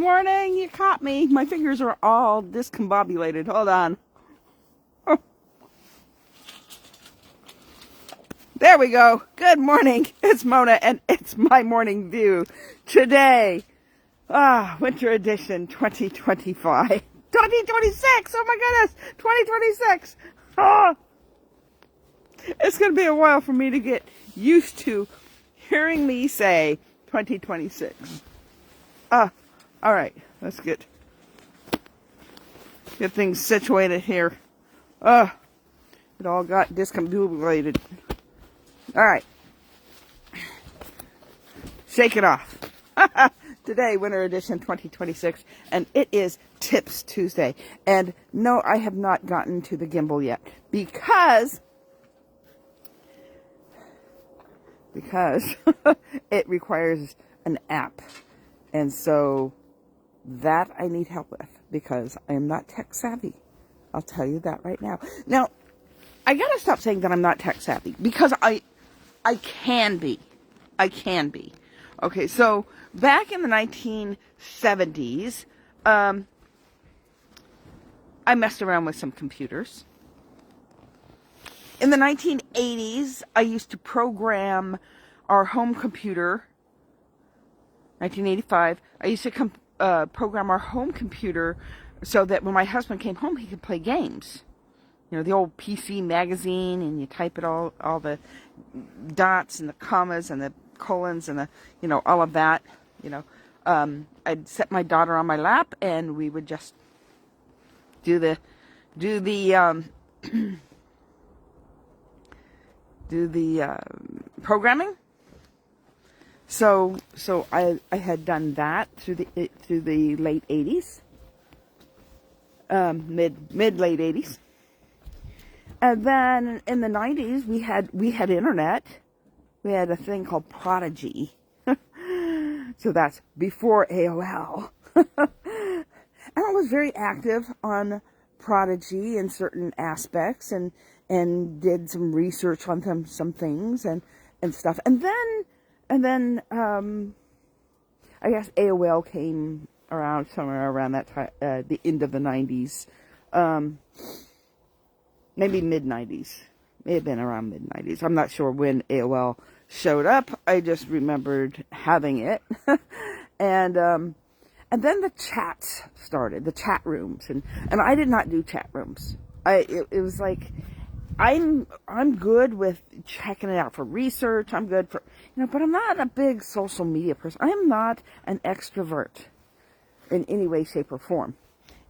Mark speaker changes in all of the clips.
Speaker 1: morning. You caught me. My fingers are all discombobulated. Hold on. Oh. There we go. Good morning. It's Mona, and it's my morning view today. Winter edition 2025. 2026. Oh my goodness. 2026. It's going to be a while for me to get used to hearing me say 2026. All right, let's get things situated here. It all got discombobulated. All right, shake it off. Today, Winter Edition 2026, and it is Tips Tuesday. And no, I have not gotten to the gimbal yet because it requires an app. And so that I need help with because I am not tech savvy. I'll tell you that right now. Now, I gotta stop saying that I'm not tech savvy because I can be. I can be. Okay, so back in the 1970s, I messed around with some computers. In the 1980s, I used to program our home computer. 1985, I used to program our home computer so that when my husband came home, he could play games. You know, the old PC magazine, and you type it all the dots and the commas and the colons and the, you know, all of that. You know, I'd set my daughter on my lap, and we would just do the programming. So I had done that through the late 80s, mid late 80s, and then in the 90s we had internet. We had a thing called Prodigy, so that's before AOL, and I was very active on Prodigy in certain aspects, and did some research on some things and stuff, and then I guess AOL came around somewhere around that time, the end of the 90s, maybe mid-90s. May have been around mid-90s. I'm not sure when AOL showed up. I just remembered having it. And then the chats started, the chat rooms. And I did not do chat rooms. It was like, I'm good with checking it out for research. I'm good for, but I'm not a big social media person. I am not an extrovert in any way, shape, or form.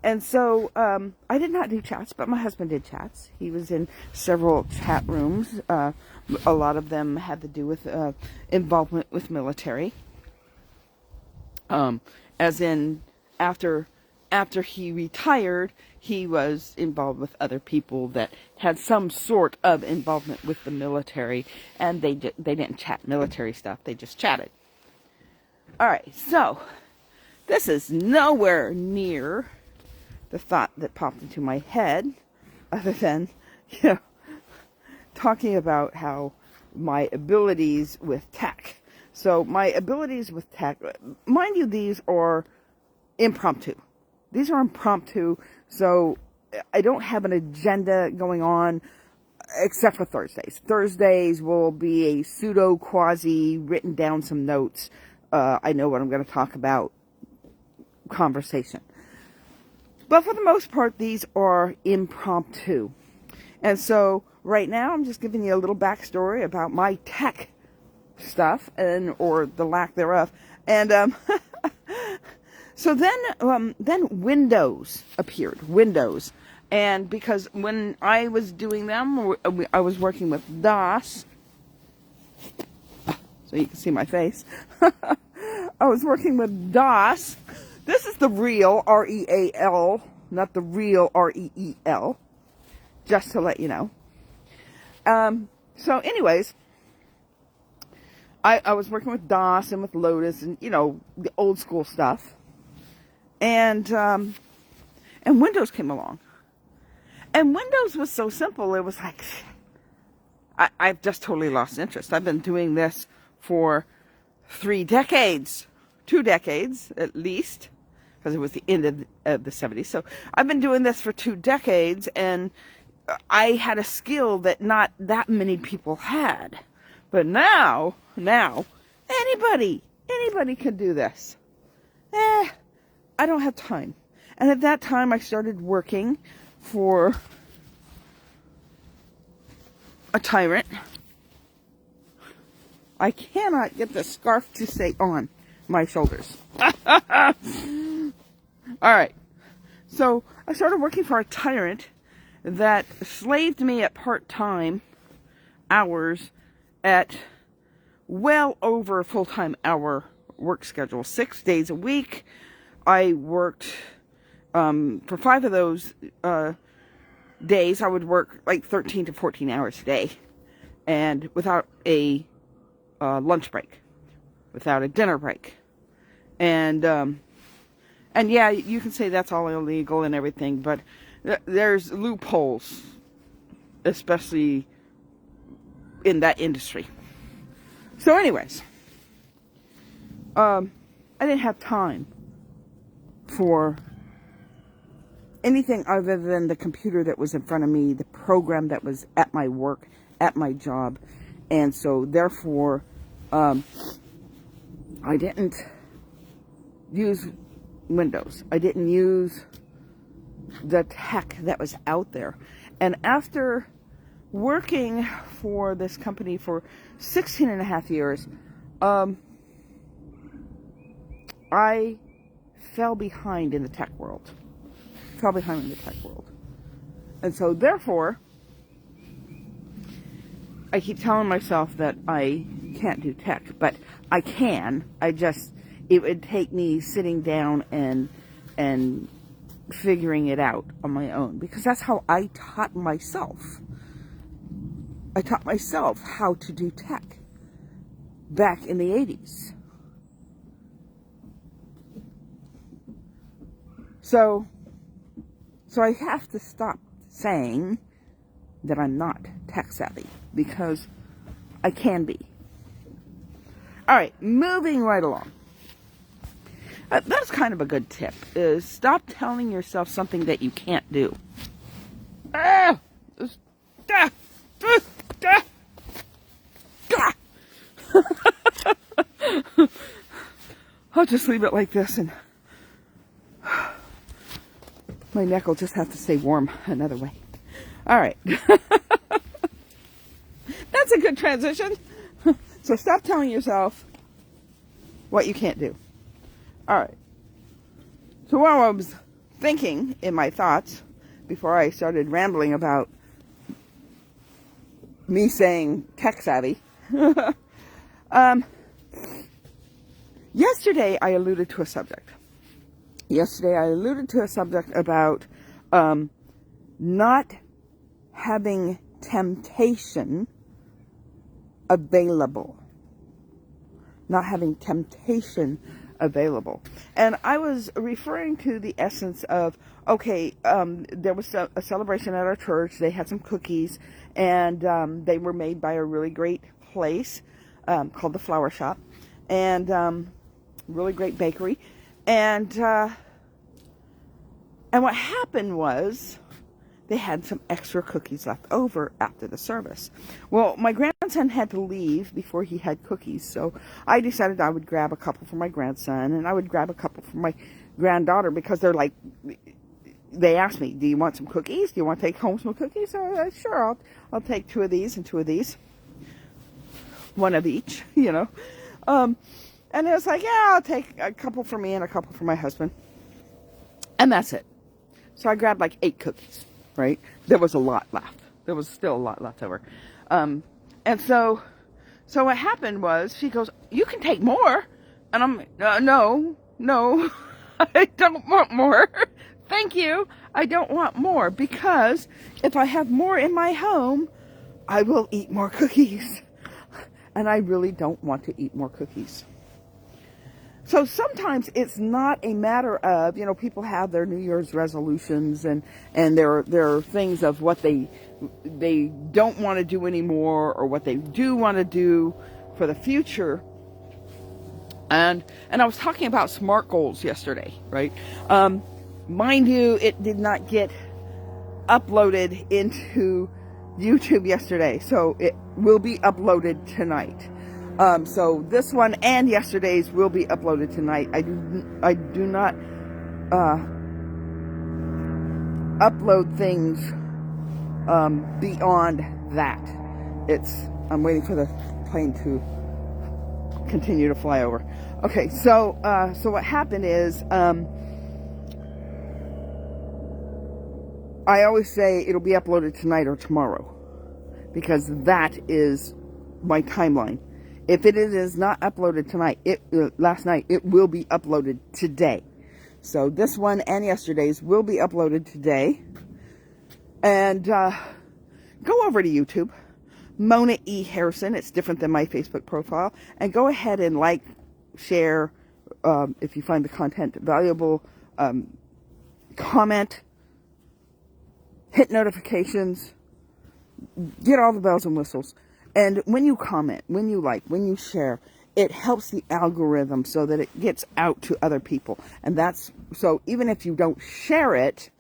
Speaker 1: And so I did not do chats, but my husband did chats. He was in several chat rooms. A lot of them had to do with involvement with military. As in, after he retired, he was involved with other people that had some sort of involvement with the military, and they didn't chat military stuff. They just chatted. All right, so this is nowhere near the thought that popped into my head, other than, talking about how my abilities with tech. So my abilities with tech, mind you, these are impromptu. These are impromptu, so I don't have an agenda going on except for Thursdays. Thursdays will be a pseudo-quasi written down some notes. I know what I'm going to talk about conversation. But for the most part, these are impromptu. And so right now, I'm just giving you a little backstory about my tech stuff or the lack thereof. And so then Windows appeared. Windows. And because when I was doing them, I was working with DOS. So you can see my face. I was working with DOS. This is the real REAL, not the real REEL, just to let you know. So anyways, I was working with DOS and with Lotus and, the old school stuff. And Windows came along. And Windows was so simple, it was like, I've just totally lost interest. I've been doing this for 3 decades. 2 decades, at least. because it was the end of the 70s. So I've been doing this for 2 decades, and I had a skill that not that many people had. But now, anybody can do this. I don't have time. And at that time, I started working for a tyrant. I cannot get the scarf to stay on my shoulders. All right. So I started working for a tyrant that slaved me at part-time hours at well over a full-time hour work schedule. 6 days a week. I worked for 5 of those days. I would work like 13 to 14 hours a day, and without a lunch break, without a dinner break, and yeah, you can say that's all illegal and everything, but there's loopholes, especially in that industry. So anyways, I didn't have time for anything other than the computer that was in front of me, the program that was at my work, at my job. And so therefore, I didn't use Windows. I didn't use the tech that was out there. And after working for this company for 16 and a half years, I fell behind in the tech world. And so therefore, I keep telling myself that I can't do tech, but I can. It would take me sitting down and figuring it out on my own, because that's how I taught myself. I taught myself how to do tech back in the 80s. So I have to stop saying that I'm not tech savvy, because I can be. All right, moving right along. That's kind of a good tip, is stop telling yourself something that you can't do. I'll just leave it like this, and my neck will just have to stay warm another way. All right. That's a good transition. So stop telling yourself what you can't do. All right. So while I was thinking in my thoughts, before I started rambling about me saying tech savvy, yesterday I alluded to a subject. About not having temptation available. And I was referring to the essence of, okay, there was a celebration at our church. They had some cookies, and they were made by a really great place called the Flower Shop, and really great bakery. And what happened was they had some extra cookies left over after the service. Well, my grandson had to leave before he had cookies, so I decided I would grab a couple for my grandson, and I would grab a couple for my granddaughter, because they asked me, do you want some cookies? Do you want to take home some cookies? So sure, I'll take 2 of these and 2 of these. 1 of each, And it was like, yeah, I'll take a couple for me and a couple for my husband. And that's it. So I grabbed like 8 cookies, right? There was a lot left. There was still a lot left over. And so what happened was, she goes, you can take more. And I'm like, no, I don't want more. Thank you. I don't want more, because if I have more in my home, I will eat more cookies. And I really don't want to eat more cookies. So sometimes it's not a matter of, people have their New Year's resolutions and there are things of what they don't want to do anymore, or what they do want to do for the future. And I was talking about SMART goals yesterday, right? Mind you, it did not get uploaded into YouTube yesterday, so it will be uploaded tonight. So this one and yesterday's will be uploaded tonight. I do not upload things beyond that. I'm waiting for the plane to continue to fly over. Okay, so what happened is, I always say it'll be uploaded tonight or tomorrow, because that is my timeline. If it is not uploaded tonight, last night, it will be uploaded today. So this one and yesterday's will be uploaded today. And go over to YouTube, Mona E. Harrison. It's different than my Facebook profile. And go ahead and like, share, if you find the content valuable, comment, hit notifications, get all the bells and whistles. And when you comment, when you like, when you share, it helps the algorithm so that it gets out to other people. And so even if you don't share it,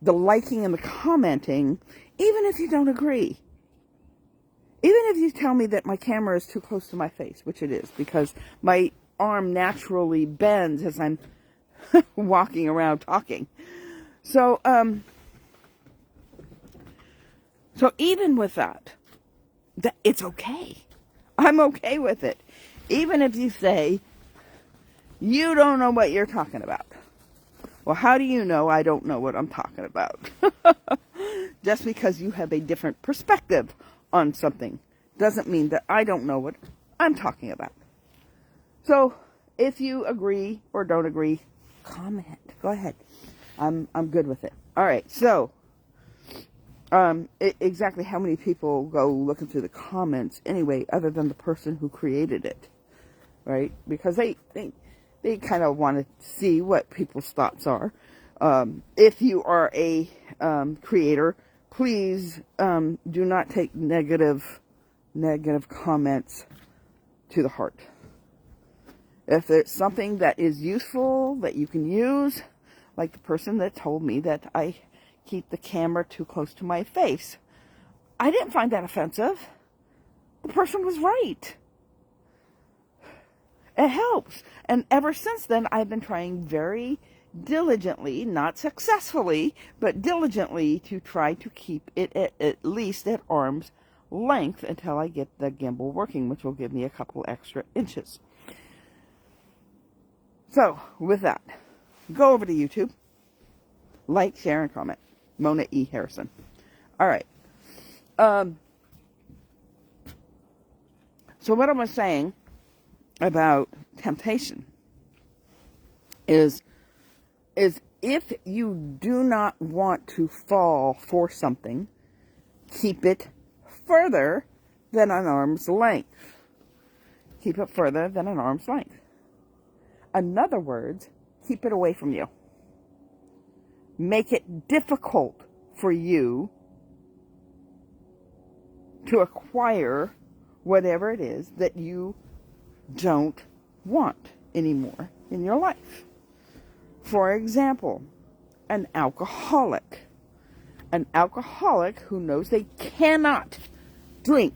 Speaker 1: the liking and the commenting, even if you don't agree, even if you tell me that my camera is too close to my face, which it is, because my arm naturally bends as I'm walking around talking. So even with that, it's okay. I'm okay with it. Even if you say, you don't know what you're talking about. Well, how do you know I don't know what I'm talking about? Just because you have a different perspective on something doesn't mean that I don't know what I'm talking about. So, if you agree or don't agree, comment. Go ahead. I'm good with it. All right, so exactly how many people go looking through the comments anyway, other than the person who created it, right? Because they kind of want to see what people's thoughts are. If you are a creator, please do not take negative comments to the heart. If there's something that is useful that you can use, like the person that told me that I keep the camera too close to my face, I didn't find that offensive. The person was right. It helps. And ever since then, I've been trying very diligently, not successfully, but diligently to try to keep it at least at arm's length until I get the gimbal working, which will give me a couple extra inches. So, with that, go over to YouTube, like, share, and comment. Mona E. Harrison. All right. So what I was saying about temptation is if you do not want to fall for something, keep it further than an arm's length. Keep it further than an arm's length. In other words, keep it away from you. Make it difficult for you to acquire whatever it is that you don't want anymore in your life. For example, an alcoholic. An alcoholic who knows they cannot drink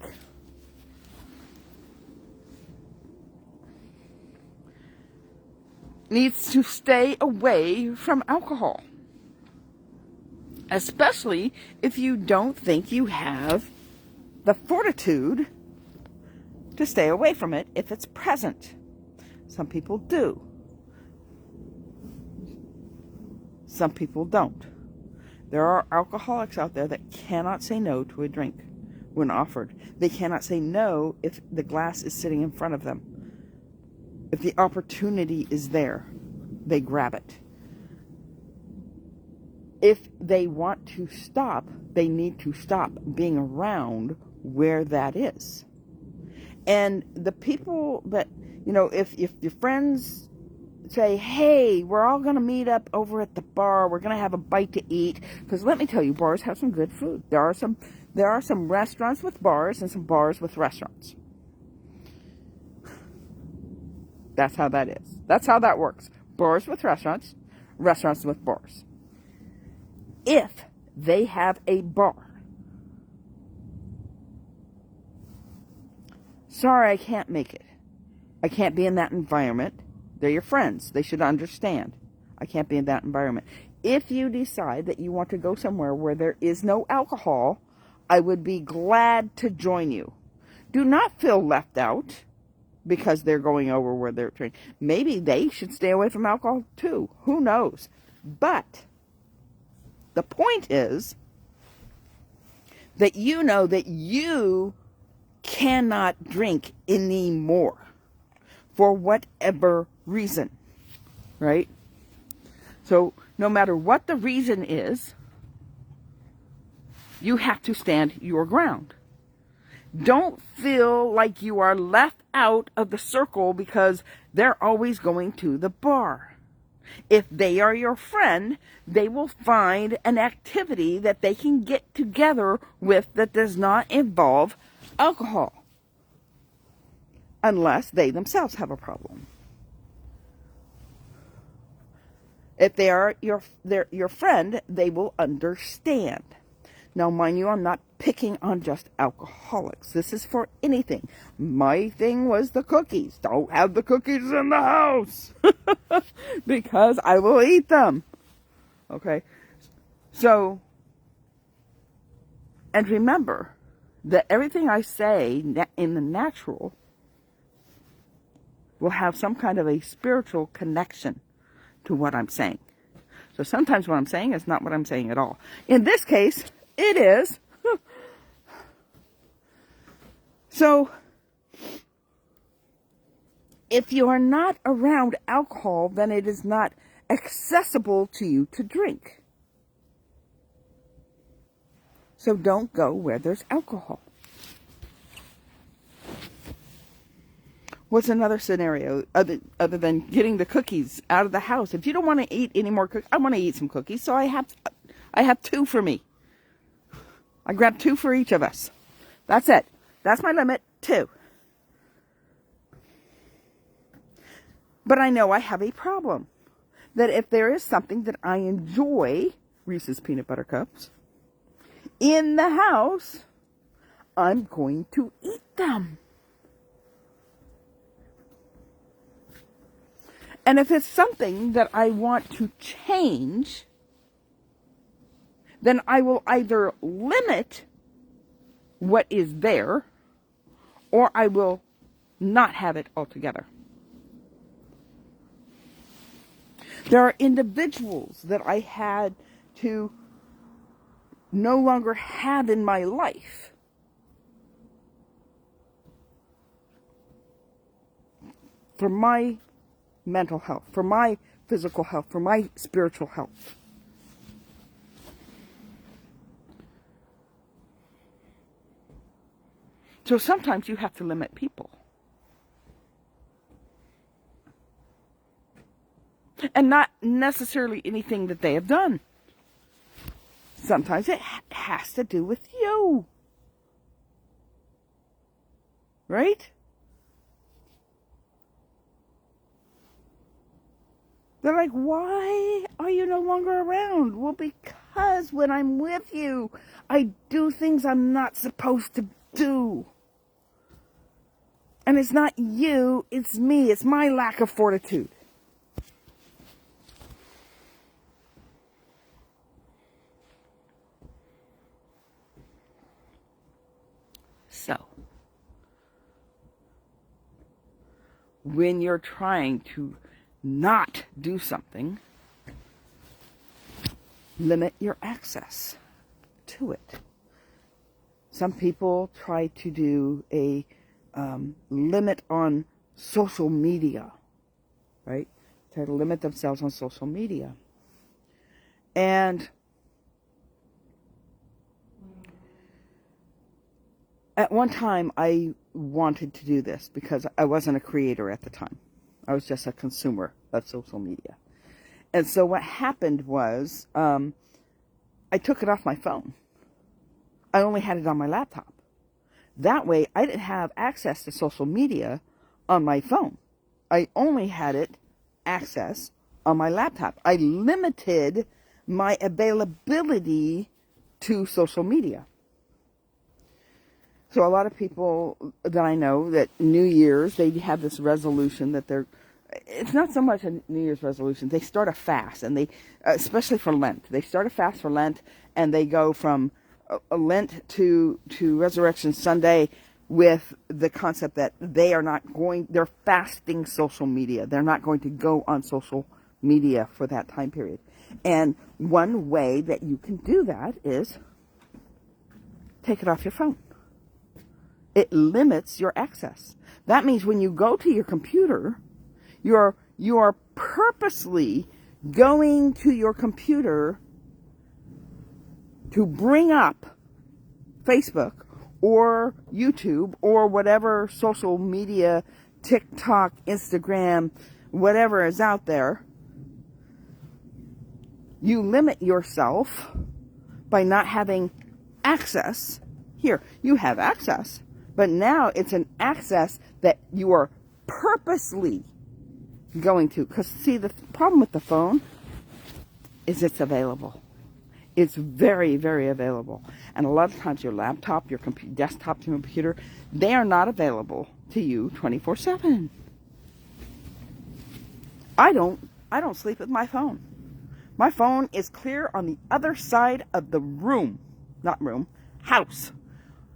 Speaker 1: needs to stay away from alcohol. Especially if you don't think you have the fortitude to stay away from it if it's present. Some people do. Some people don't. There are alcoholics out there that cannot say no to a drink when offered. They cannot say no if the glass is sitting in front of them. If the opportunity is there, they grab it. If they want to stop, they need to stop being around where that is. And the people that, if your friends say, hey, we're all going to meet up over at the bar, we're going to have a bite to eat, because let me tell you, bars have some good food. There are some restaurants with bars and some bars with restaurants. That's how that is. That's how that works. Bars with restaurants, restaurants with bars. If they have a bar, sorry, I can't make it. I can't be in that environment. They're your friends. They should understand. I can't be in that environment. If you decide that you want to go somewhere where there is no alcohol, I would be glad to join you. Do not feel left out because they're going over where they're trained. Maybe they should stay away from alcohol too. Who knows? But the point is that you know that you cannot drink anymore for whatever reason, right? So no matter what the reason is, you have to stand your ground. Don't feel like you are left out of the circle because they're always going to the bar. If they are your friend, they will find an activity that they can get together with that does not involve alcohol. Unless they themselves have a problem. If they are your friend, they will understand. Now, mind you, I'm not picking on just alcoholics. This is for anything. My thing was the cookies. Don't have the cookies in the house. Because I will eat them. Okay? So, and remember that everything I say in the natural will have some kind of a spiritual connection to what I'm saying. So sometimes what I'm saying is not what I'm saying at all. In this case, it is. So, if you are not around alcohol, then it is not accessible to you to drink. So don't go where there's alcohol. What's another scenario other than getting the cookies out of the house? If you don't want to eat any more cookies, I want to eat some cookies, so I have 2 for me. I grab 2 for each of us. That's it. That's my limit, 2. But I know I have a problem. That if there is something that I enjoy, Reese's Peanut Butter Cups, in the house, I'm going to eat them. And if it's something that I want to change, then I will either limit what is there, or I will not have it altogether. There are individuals that I had to no longer have in my life for my mental health, for my physical health, for my spiritual health. So sometimes you have to limit people. And not necessarily anything that they have done. Sometimes it has to do with you. Right? They're like, why are you no longer around? Well, because when I'm with you, I do things I'm not supposed to do. And it's not you, it's me. It's my lack of fortitude. So, when you're trying to not do something, limit your access to it. Some people try to do a limit on social media, right? Try to limit themselves on social media. And at one time, I wanted to do this because I wasn't a creator at the time. I was just a consumer of social media. And so what happened was, I took it off my phone. I only had it on my laptop. That way, I didn't have access to social media on my phone. I only had it access on my laptop. I limited my availability to social media. So a lot of people that I know that New Year's, they have this resolution that it's not so much a New Year's resolution. They start a fast, and they, especially for Lent, they start a fast for Lent, and they go from Lent to Resurrection Sunday with the concept that they're fasting social media. They're not going to go on social media for that time period. And one way that you can do that is take it off your phone. It limits your access. That means when you go to your computer, you are purposely going to your computer to bring up Facebook or YouTube or whatever social media, TikTok, Instagram, whatever is out there. You limit yourself by not having access. Here, you have access, but now it's an access that you are purposely going to. Because, see, the problem with the phone is it's available. It's very, very available. And a lot of times your laptop, your desktop computer, they are not available to you 24/7. I don't sleep with my phone. My phone is clear on the other side of the room. Not room, house.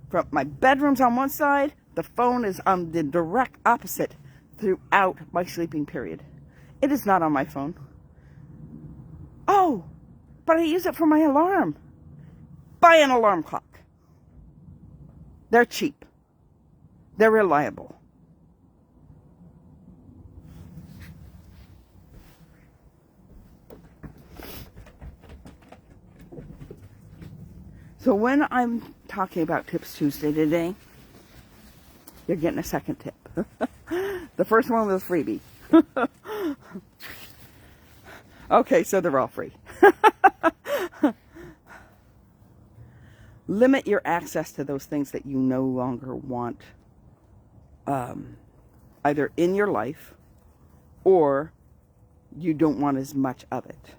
Speaker 1: From my bedroom's on one side, the phone is on the direct opposite throughout my sleeping period. It is not on my phone. Oh, but I use it for my alarm. Buy an alarm clock. They're cheap. They're reliable. So when I'm talking about Tips Tuesday today, you're getting a second tip. The first one was freebie. Okay, so they're all free. Limit your access to those things that you no longer want, either in your life or you don't want as much of it.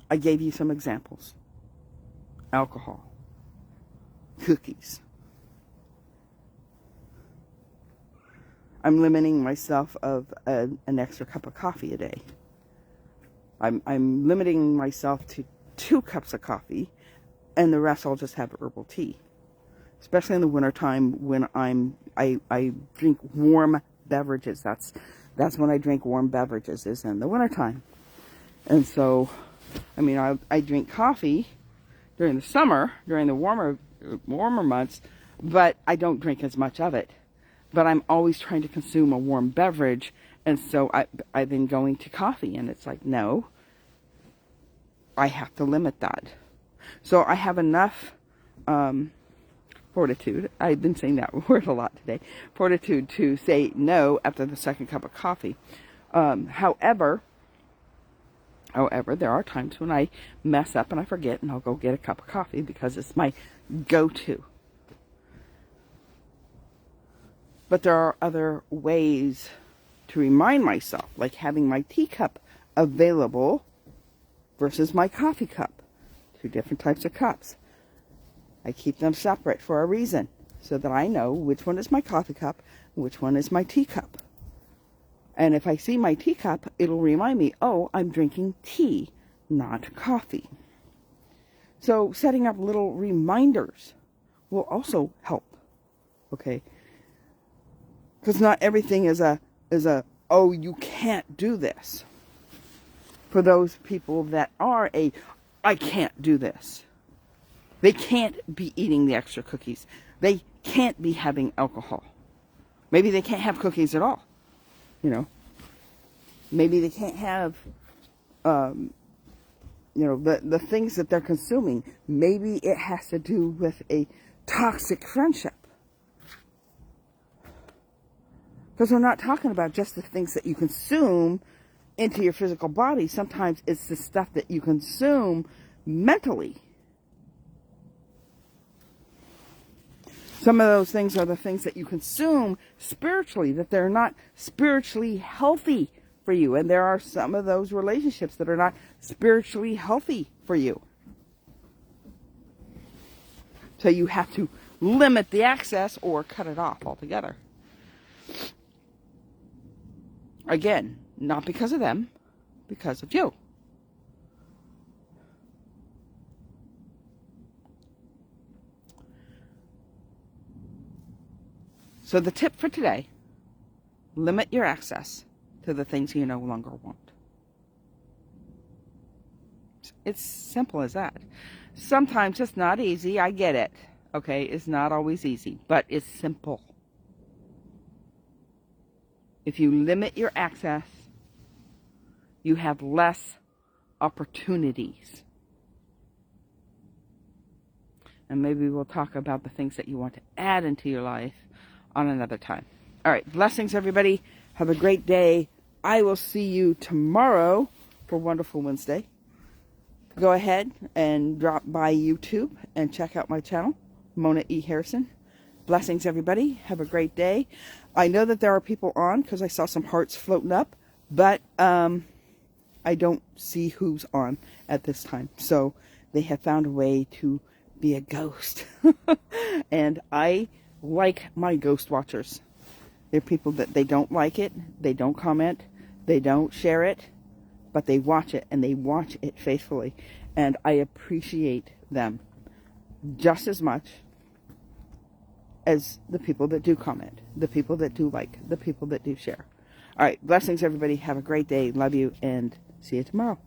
Speaker 1: I gave you some examples. Alcohol, cookies. I'm limiting myself of an extra cup of coffee a day. I'm limiting myself to 2 cups of coffee, and the rest I'll just have herbal tea. Especially in the wintertime when I drink warm beverages. That's when I drink warm beverages, is in the wintertime. And so, I mean, I drink coffee during the summer, during the warmer months, but I don't drink as much of it. But I'm always trying to consume a warm beverage, and so I've been going to coffee, and it's like, no, I have to limit that. So I have enough fortitude, I've been saying that word a lot today, fortitude to say no after the second cup of coffee. However, there are times when I mess up and I forget, and I'll go get a cup of coffee because it's my go-to. But there are other ways to remind myself, like having my teacup available versus my coffee cup. 2 different types of cups. I keep them separate for a reason, so that I know which one is my coffee cup and which one is my teacup. And if I see my teacup, it'll remind me, oh, I'm drinking tea, not coffee. So setting up little reminders will also help. Okay? Because not everything is a, oh, you can't do this. For those people that are I can't do this. They can't be eating the extra cookies. They can't be having alcohol. Maybe they can't have cookies at all. You know, maybe they can't have, the things that they're consuming. Maybe it has to do with a toxic friendship. Because we're not talking about just the things that you consume into your physical body. Sometimes it's the stuff that you consume mentally. Some of those things are the things that you consume spiritually, that they're not spiritually healthy for you. And there are some of those relationships that are not spiritually healthy for you. So you have to limit the access or cut it off altogether. Again, not because of them, because of you. So the tip for today, limit your access to the things you no longer want. It's simple as that. Sometimes it's not easy, I get it. Okay, it's not always easy, but it's simple. If you limit your access, you have less opportunities. And maybe we'll talk about the things that you want to add into your life on another time. All right, blessings, everybody. Have a great day. I will see you tomorrow for Wonderful Wednesday. Go ahead and drop by YouTube and check out my channel, Mona E. Harrison. Blessings, everybody. Have a great day. I know that there are people on because I saw some hearts floating up, but I don't see who's on at this time. So they have found a way to be a ghost. And I like my ghost watchers. They're people that they don't like it, they don't comment, they don't share it, but they watch it, and they watch it faithfully. And I appreciate them just as much as the people that do comment, the people that do like, the people that do share. All right, blessings, everybody. Have a great day. Love you, and see you tomorrow.